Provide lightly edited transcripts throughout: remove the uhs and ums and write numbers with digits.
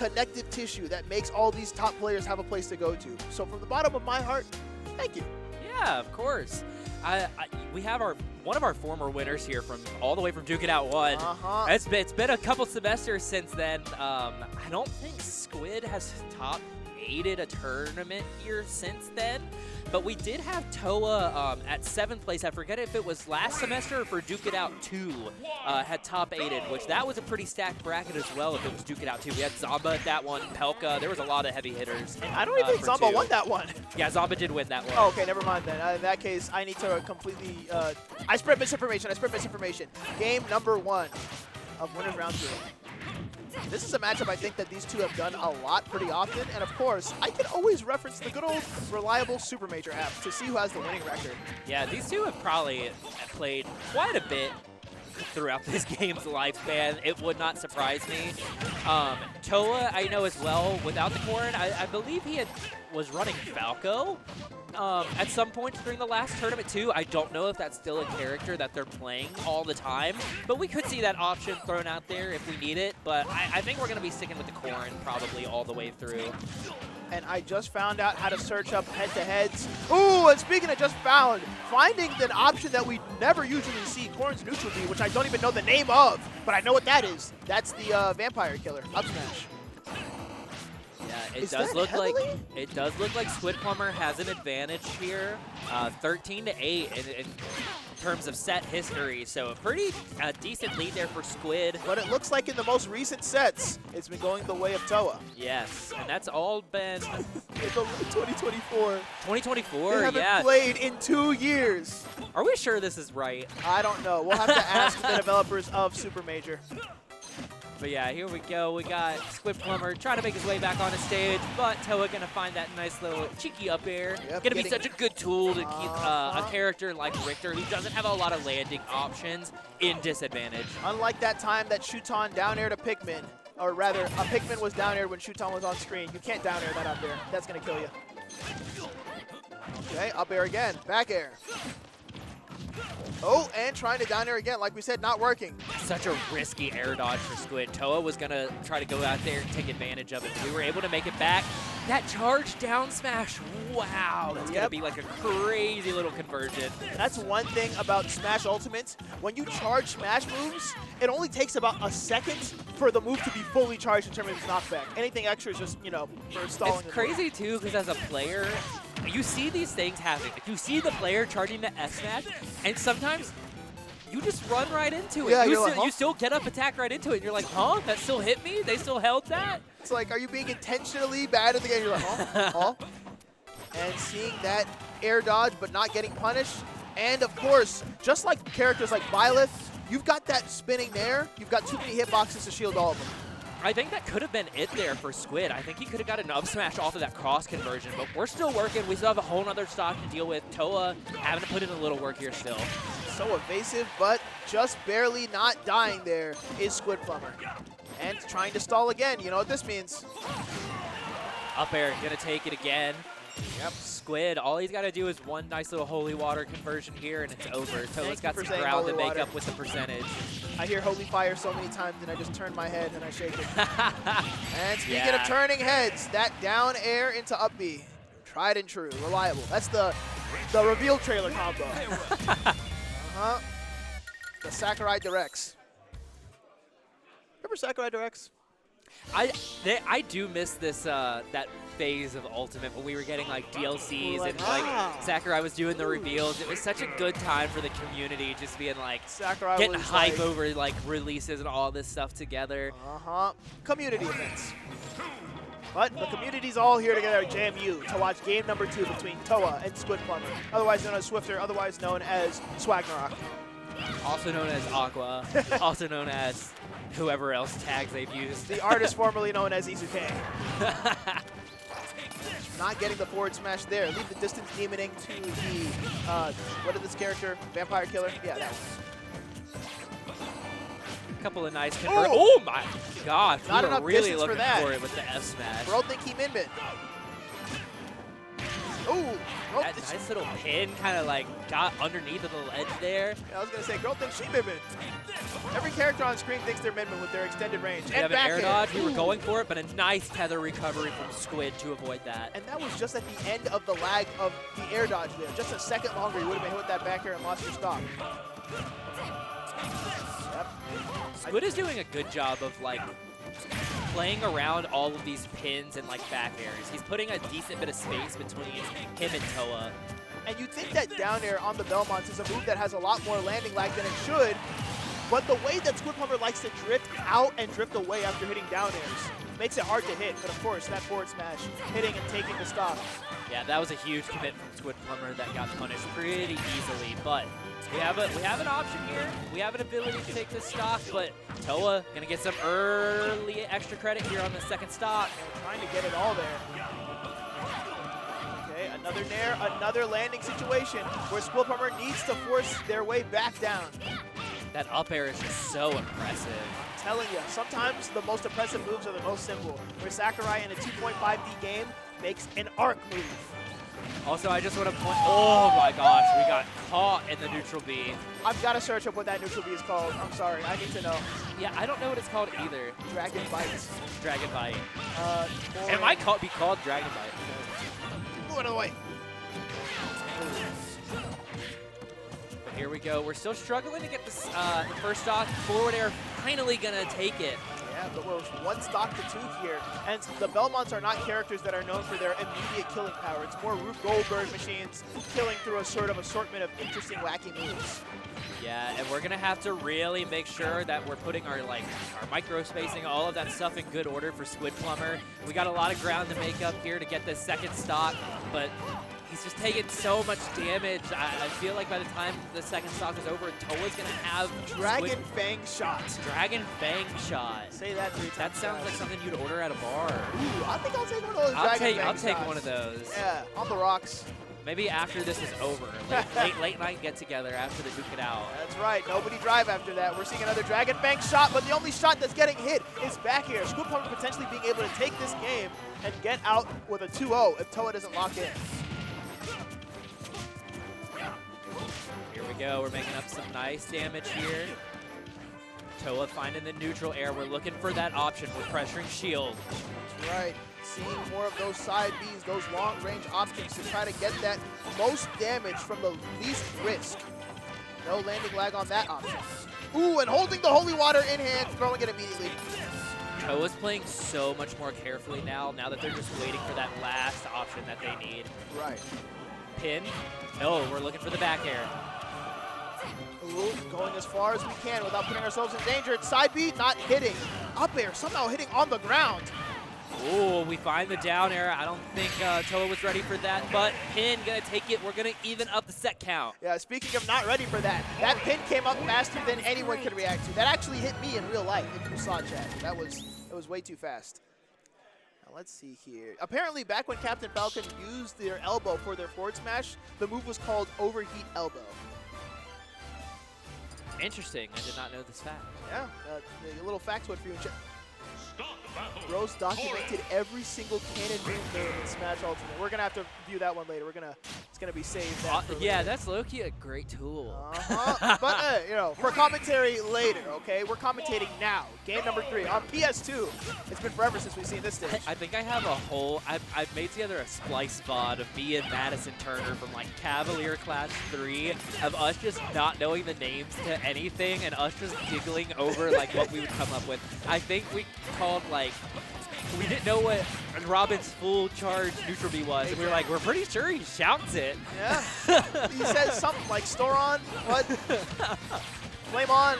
connective tissue that makes all these top players have a place to go to. So from the bottom of my heart, thank you. Yeah, of course. We have one of our former winners here from all the way from Duke It Out 1. It's been a couple semesters since then. I don't think Squid has top 8'd a tournament here since then, but we did have Towa at 7th place. I forget if it was last semester or for Duke It Out 2 had top 8'd, which that was a pretty stacked bracket as well if it was Duke It Out 2. We had Zamba at that one, Pelka. There was a lot of heavy hitters. And I don't even think Zamba won that one. Yeah, Zamba did win that one. Oh, okay, never mind then. In that case, I need to completely... I spread misinformation. Game number 1 of Winners Round 2. This is a matchup I think that these two have done a lot pretty often, and of course, I can always reference the good old reliable Super Major app to see who has the winning record. Yeah, these two have probably played quite a bit throughout this game's lifespan. It would not surprise me. Towa, I know as well, without the Corrin, I believe he was running Falco at some point during the last tournament too. I don't know if that's still a character that they're playing all the time, but we could see that option thrown out there if we need it. But I think we're going to be sticking with the Corrin probably all the way through. And I just found out how to search up head-to-heads. Ooh, and speaking of just found, finding an option that we never usually see, Corrin's neutral B, which I don't even know the name of, but I know what that is. That's the Vampire Killer, up smash. Yeah, it does look like Squidplumber has an advantage here, 13-8 in terms of set history. So a pretty decent lead there for Squid. But it looks like in the most recent sets, it's been going the way of Towa. Yes, and that's all been 2024. 2024, they haven't played in 2 years. Are we sure this is right? I don't know. We'll have to ask the developers of Super Major. But yeah, here we go. We got Squidplumber trying to make his way back on the stage, but Towa gonna find that nice little cheeky up air. Gonna be such a good tool to keep a character like Richter, who doesn't have a lot of landing options, in disadvantage. Unlike that time that Shuton down air to Pikmin, or rather, a Pikmin was down air when Shuton was on screen. You can't down air that up air. That's gonna kill you. Okay, up air again, back air. Oh, and trying to down air again, like we said, not working. Such a risky air dodge for Squid. Towa was going to try to go out there and take advantage of it. We were able to make it back. That charge down smash, wow, that's going to be like a crazy little conversion. That's one thing about Smash Ultimate. When you charge Smash moves, it only takes about a second for the move to be fully charged in terms of its knockback. Anything extra is just, you know, for stalling. It's crazy, too, because as a player, you see these things happening. Like you see the player charging the S smash, and sometimes you just run right into it. Yeah, you still get up attack right into it, and you're like, huh? That still hit me? They still held that? It's like, are you being intentionally bad at the game? You're like, huh? And seeing that air dodge but not getting punished. And of course, just like characters like Byleth, you've got that spinning there. You've got too many hitboxes to shield all of them. I think that could have been it there for Squid. I think he could have got an up smash off of that cross conversion, but we're still working. We still have a whole nother stock to deal with. Towa having to put in a little work here still. So evasive, but just barely not dying there is Squidplumber. And trying to stall again. You know what this means. Up air, gonna take it again. Yep. Squid, all he's got to do is one nice little holy water conversion here, and it's over. Towa's got some ground to make up with the percentage. I hear holy fire so many times, and I just turn my head and I shake it. And speaking of turning heads, that down air into up B. Tried and true, reliable. That's the reveal trailer combo. The Sakurai Directs. Remember Sakurai Directs? I do miss this that phase of Ultimate when we were getting like DLCs and like Sakurai was doing the reveals. It was such a good time for the community, just being like Sakurai getting hype over like releases and all this stuff together. Community events. But the community's all here together at JMU to watch game number 2 between Towa and Squidplumber, otherwise known as Swifter, otherwise known as Swagnarok. Also known as Aqua, also known as whoever else tags they've used. The artist formerly known as Izuke. Not getting the forward smash there. Leave the distance demoning to the, what is this character? Vampire Killer? Yeah, that one. Couple of nice conversions. Oh my gosh, Not we enough were really distance looking for that. for it with the F smash. Bro, think he min-min. Ooh. Oh, That nice little pin kind of like got underneath of the ledge there. Yeah, I was going to say, girl thinks she Min-Min. Every character on screen thinks they're Min-Min with their extended range. We And have an back air air. dodge. We were Ooh. going for it, but a nice tether recovery from Squid to avoid that. And that was just at the end of the lag of the air dodge there. Just a second longer, you would have been hit with that back air and lost your stock. Yep. Squid is doing a good job of like playing around all of these pins and like back airs. He's putting a decent bit of space between him and Towa. And you think that down air on the Belmonts is a move that has a lot more landing lag than it should, but the way that Squidplumber likes to drift out and drift away after hitting down airs makes it hard to hit. But of course, that forward smash, hitting and taking the stock. Yeah, that was a huge commit from Squidplumber that got punished pretty easily, but we have an option here. We have an ability to take this stock, but Towa gonna get some early extra credit here on the second stock. Trying to get it all there. Okay, another nair, another landing situation where Squidplumber needs to force their way back down. That up air is just so impressive. I'm telling you, sometimes the most impressive moves are the most simple. Where Sakurai in a 2.5D game makes an arc move. Also, I just want to point, oh my gosh, we got caught in the neutral B. I've got to search up what that neutral B is called. I'm sorry, I need to know. Yeah, I don't know what it's called either. Dragon Bites. Dragon Bite. Corrin. It might be called Dragon Bite. Move out of the way. But here we go. We're still struggling to get this the first stock. Forward air finally gonna take it. Yeah, but we're one stock to two here. And the Belmonts are not characters that are known for their immediate killing power. It's more Rube Goldberg machines killing through a sort of assortment of interesting, wacky moves. Yeah, and we're gonna have to really make sure that we're putting our micro spacing, all of that stuff in good order for Squidplumber. We got a lot of ground to make up here to get this second stock, but he's just taking so much damage. I feel like by the time the second stock is over, Towa's gonna have Dragon Fang Shot. Dragon Fang Shot. Say that 3 times. That sounds like something you'd order at a bar. Ooh, I think I'll take one of those Dragon Fang I'll take shots. one of those. Yeah, on the rocks. Maybe after this is over, late night get together after the Duke It Out. That's right, nobody drive after that. We're seeing another Dragon Fang shot, but the only shot that's getting hit is back here. Squidplumber potentially being able to take this game and get out with a 2-0 if Towa doesn't lock in. Here we go, we're making up some nice damage here. Towa finding the neutral air. We're looking for that option. We're pressuring shield. That's right. Seeing more of those side Bs, those long-range options to try to get that most damage from the least risk. No landing lag on that option. Ooh, and holding the holy water in hand, throwing it immediately. Towa's playing so much more carefully now that they're just waiting for that last option that they need. Right. Pin. No, we're looking for the back air. Ooh, going as far as we can without putting ourselves in danger. It's side B, not hitting. Up air, somehow hitting on the ground. Ooh, we find the down air. I don't think Towa was ready for that, but Pin gonna take it. We're gonna even up the set count. Yeah, speaking of not ready for that, that pin came up faster than anyone could react to. That actually hit me in real life, if you saw chat. It was way too fast. Now let's see here. Apparently, back when Captain Falcon used their elbow for their forward smash, the move was called overheat elbow. Interesting. I did not know this fact. Yeah, a little factoid for you. Bros documented every single cannon move there in Smash Ultimate. We're gonna have to view that one later. It's gonna be saved. Yeah, that's low-key a great tool. But you know, for commentary later, okay? We're commentating now. Game number 3 on PS2. It's been forever since we've seen this stage. I think I have a whole. I've made together a splice VOD of me and Madison Turner from like Cavalier Clash 3 of us just not knowing the names to anything and us just giggling over like what we would come up with. I think we called like. We didn't know what Robin's full charge neutral B was, and we were like, we're pretty sure he shouts it. Yeah. He says something like store on, what? Flame on.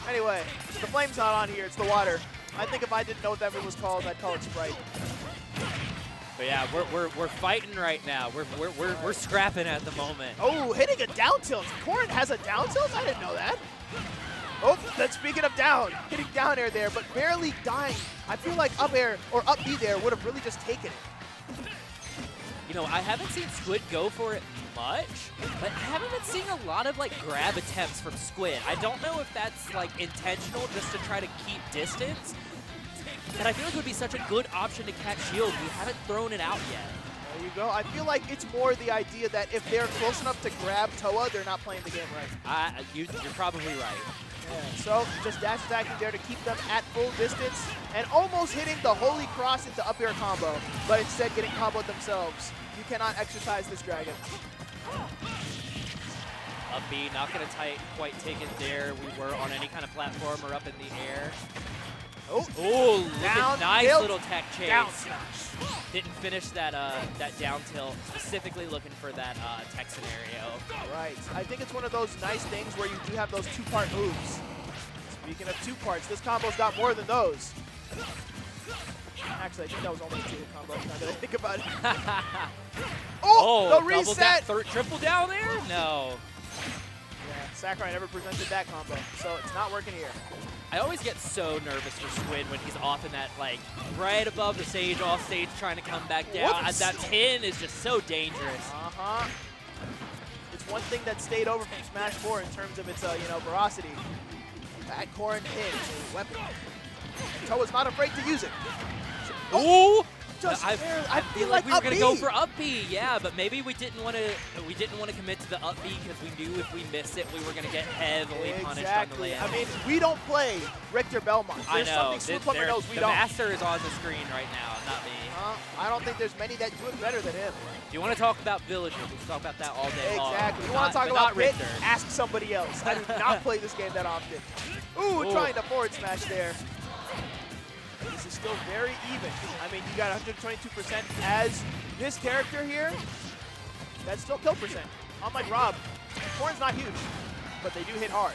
Anyway, the flame's not on here, it's the water. I think if I didn't know what that move was called, I'd call it Sprite. But yeah, we're fighting right now. We're scrapping at the moment. Oh, hitting a down tilt. Corrin has a down tilt? I didn't know that. Oh, then speaking of down, hitting down air there, but barely dying. I feel like up air or up B there would have really just taken it. You know, I haven't seen Squid go for it much, but I haven't been seeing a lot of like grab attempts from Squid. I don't know if that's like intentional just to try to keep distance, but I feel like it would be such a good option to catch shield. We haven't thrown it out yet. There you go. I feel like it's more the idea that if they're close enough to grab Towa, they're not playing the game right. You're probably right. Yeah, so just dash attacking there to keep them at full distance and almost hitting the Holy Cross into up air combo, but instead getting comboed themselves. You cannot exercise this dragon. Up B, not going to quite take it there. We were on any kind of platform or up in the air. Oh, down, nice tilt, little tech chase. Down smash. Didn't finish that that down tilt, specifically looking for that tech scenario. Right. I think it's one of those nice things where you do have those two-part moves. Speaking of two parts, this combo's got more than those. Actually, I think that was only a two-hit combo, now that I think about it. The reset! Triple down there? No. Yeah, Sakurai never presented that combo, so it's not working here. I always get so nervous for Squid when he's off in that, like, right above the stage, off stage, trying to come back down. That pin is just so dangerous. It's one thing that stayed over from Smash 4 in terms of its, veracity. That Corrin pin is a weapon. Towa's not afraid to use it. Ooh! I feel like we were gonna go for up B, yeah, but maybe we didn't want to commit to the up B because we knew if we missed it, we were gonna get heavily punished on the land. I mean, we don't play Richter Belmont. There's something Squidplumber knows we don't. The master is on the screen right now, not me. I don't think there's many that do it better than him. If you want to talk about villagers, we can talk about that all day long. Exactly. You want to talk about Pit? Richter. Ask somebody else. I do not play this game that often. Ooh, trying to forward smash there. This is still very even. I mean, you got 122% as this character here. That's still kill percent. Unlike Rob, Corrin's not huge, but they do hit hard.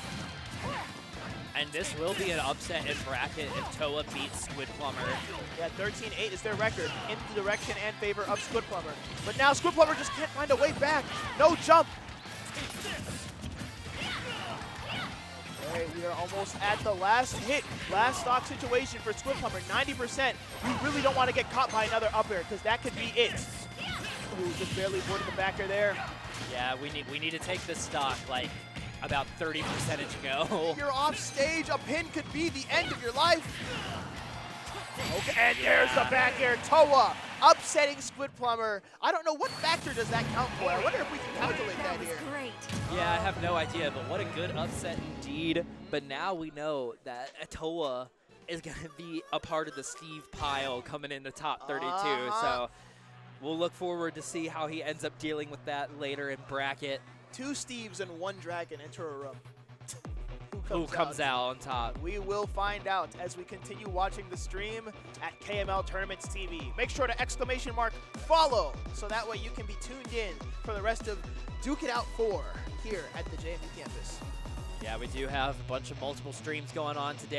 And this will be an upset in bracket if Towa beats Squidplumber. Yeah, 13-8 is their record in the direction and favor of Squidplumber. But now Squidplumber just can't find a way back. No jump. Okay, we are almost at the last hit. Last stock situation for Squidplumber, 90%. You really don't want to get caught by another up air because that could be it. Ooh, just barely boarded the backer there. Yeah, we need to take this stock like about 30% ago. You're off stage. A pin could be the end of your life. Okay, and there's the back air. Towa upsetting Squidplumber. I don't know what factor does that count for. I wonder if we can calculate that here. Great. Yeah, I have no idea, but what a good upset indeed. But now we know that Towa is going to be a part of the Steve pile coming in the top 32. So we'll look forward to see how he ends up dealing with that later in bracket. 2 Steves and 1 Dragon enter a room. Who comes out on top? We will find out as we continue watching the stream at KML Tournaments TV. Make sure to !follow so that way you can be tuned in for the rest of Duke It Out 4 here at the JMU campus. Yeah, we do have a bunch of multiple streams going on today.